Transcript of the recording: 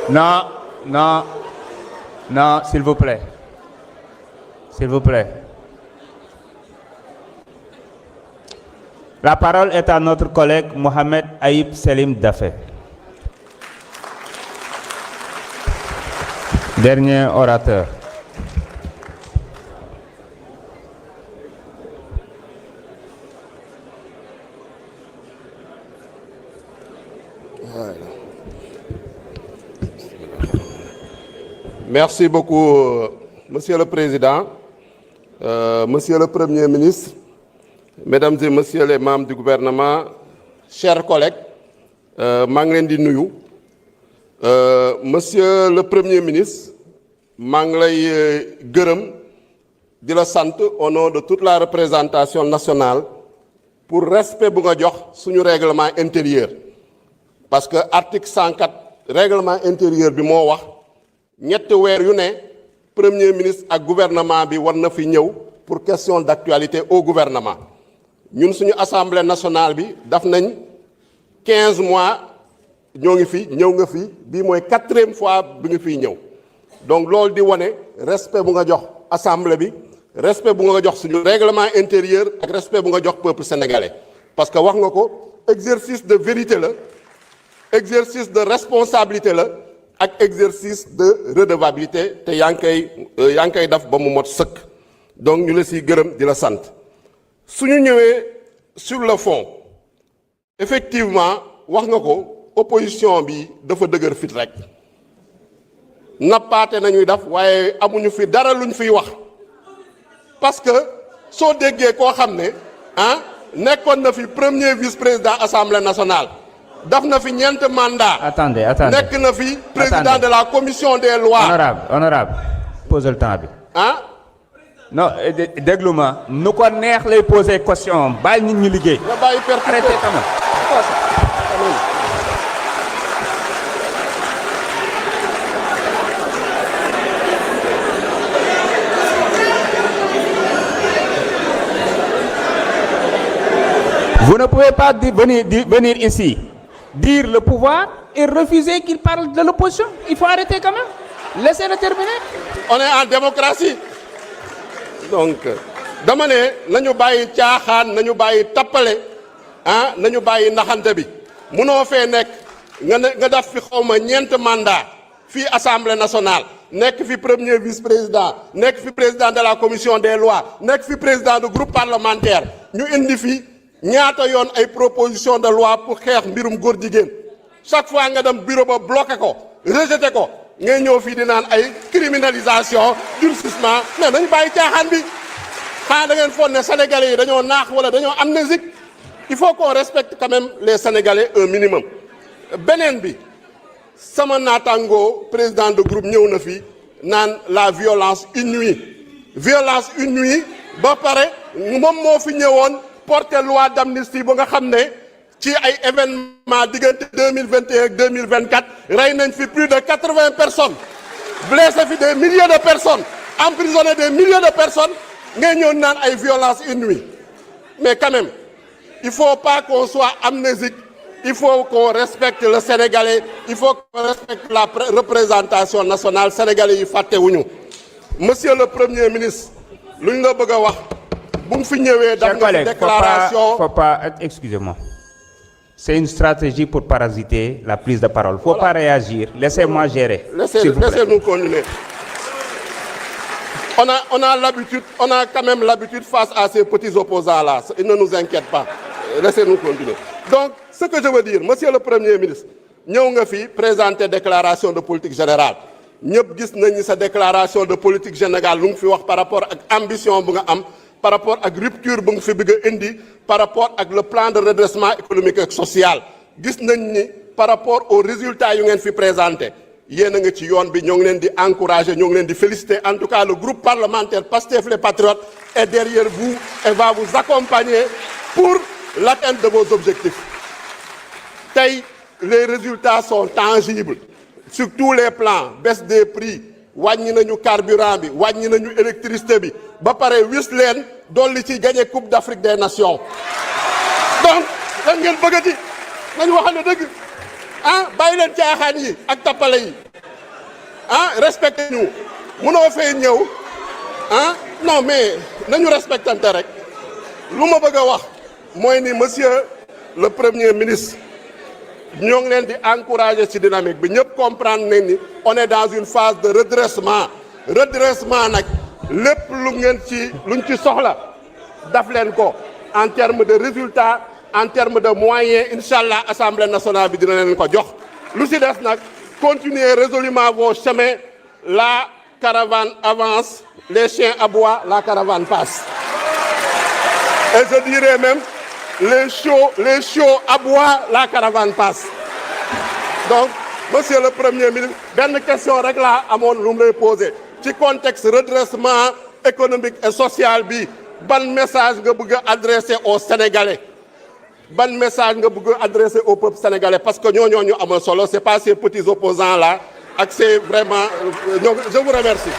Non, non, non, s'il vous plaît. S'il vous plaît. La parole est à notre collègue Mohamed Aïb Selim Dafé. Dernier orateur. Merci beaucoup, Monsieur le Président, Monsieur le Premier ministre, Mesdames et Messieurs les membres du gouvernement, chers collègues, maa ngi leen di nuyu. Monsieur le Premier ministre, maa ngi lay gërëm di la sant au nom de toute la représentation nationale pour respect bu nga jox suñu règlement intérieur. Parce que article 104 règlement intérieur bi moo wax ñetti weer yu ne premier ministre ak gouvernement bi war na fi ñëw pour question d'actualité au gouvernement. ñun suñu assemblée nationale bi daf nañ 15 mois ñoo ngi fi ñëw nga fi bii mooy 4e fois bi nga fiy ñëw. donc loolu di wane respect bu nga jox assemblée bi respect bu nga jox suñu règlement intérieur ak respect bu nga jox peuple sénégalais. parce que wax nga ko exercice de vérité la exercice de responsabilité la ak exercice de redevabilité te yaa ngi koy def ba mu mot sëkk. donc ñu la siy gërëm di la sant suñu ñëwee sur le fond effectivement wax nga ko opposition bi dafa dëgër fit rek nappaate nañuy def waaye amuñu fi dara luñ fiy wax parce que soo déggee koo xam ne nekkoon na fi premier vice-président assemblée nationale daf na fi ñeent mandat. Attendez. nekk na fi président de la commission des lois. honorable pose le temps bi. non déglu ma nu ko neex lay poser question bàyyi nit ñi liggéey. nga bàyyi perturbé arrêtez quand même. Vous ne pouvez pas venir ici dire le pouvoir et refuser qu'il parle de l'opposition. Il faut arrêter quand même. Laissez-le terminer. On est en démocratie. donc dama ne nañu bàyyi caaxaan nañu bàyyi tappale nañu bàyyi naxante bi munoo fee nekk nga def fi xawma ñeent mandat fii assemblée nationale nekk fi premier vice-président nekk fi président de la commission des lois nekk fi président du groupe parlementaire ñu indi fi ñaata yoon ay proposition de loi pour xeex mbirum góor jigéen chaque fois nga dem bureau ba bloqué ko rejeté ko ngay ñëw fii di naan ay criminalisation durcissement mais dañu bàyyi caaxaan bi xanaa da ngeen foog ne sénégalais yi dañoo naax wala dañoo amnésique il faut qu'on respecte quand même les sénégalais un minimum. beneen bi sama naataango président de groupe ñëw na fi naan la violence inouïe ba pare moom moo fi ñëwoon porter loi d'amnistie ba nga xam ne ci ay événement diggante 2021 ak 2024 rey nañ fi plus de 80 personnes blessé fi des milliers de personnes emprisonné des milliers de personnes ngay ñëw naan ay violence inouïe mais quand même il faut pas qu'on soit amnésique il faut qu'on respecte le Sénégalais il faut qu'on respecte la représentation nationale sénégalais yi fàttewuñu monsieur le premier ministre lu ñu la bëgg a wax bu mu fi ñëwee daf nga déclaration faut pas excusez-moi. C'est une stratégie pour parasiter la prise de parole. Faut pas réagir. Laissez-moi gérer. Laissez-nous continuer. On a l'habitude, on a quand même l'habitude face à ces petits opposants-là. Ils ne nous inquiètent pas. Laissez-nous continuer. Donc, ce que je veux dire, monsieur le Premier ministre, ñëw nga fi présenter déclaration de politique générale. ñëpp gis nañu sa déclaration de politique générale lu nga fi wax par rapport ak ambition bu nga am. Par rapport ak rupture bu nga fi bëgg a indi par rapport ak le plan de redressement économique et social gis nañ ni par rapport aux résultats yu ngeen fi présenté yéen a nga ci yoon bi ñoo ngi leen di encourager ñoo ngi leen di féliciter en tout cas le groupe parlementaire Pastef les Patriotes est derrière vous et va vous accompagner pour l'atteinte de vos objectifs. Tey les résultats sont tangibles sur tous les plans baisse des prix wàññi nañu carburant bi wàññi nañu électricité bi ba pare wis leen dolli ci gagné Coupe d'Afrique des Nations donc lan ngeen bëggati nañu waxal ne dëgg bàyyi leen caaxaan yi ak tappale yi ah respecté ñu munoo fay ñëw ah non mais nañu respectante rek lu ma bëgg a wax mooy ni monsieur le premier ministre ñoo ngi leen di encourager ci dynamique bi ñëpp comprendre nañ ni on est dans une phase de redressement nag lépp luñ ci soxla daf leen ko en termes de résultats en termes de moyens incha allah assemblée nationale bi dina leen ko jox lu ci des nag continuez résolument vos chemins la caravane avance les chiens aboient la caravane passe et je dirais même les chiots aboient la caravane passe donc monsieur le premier ministre benn question rek laa amoon lu mu lay poser ci contexte redressement économique et social bi ban message nga bëgg a adresser aux Sénégalais ban message nga bëgg a adresser au peuple sénégalais parce que ñoo ñu amal solo c'est pas ces petits opposants là ak c'est vraiment je vous remercie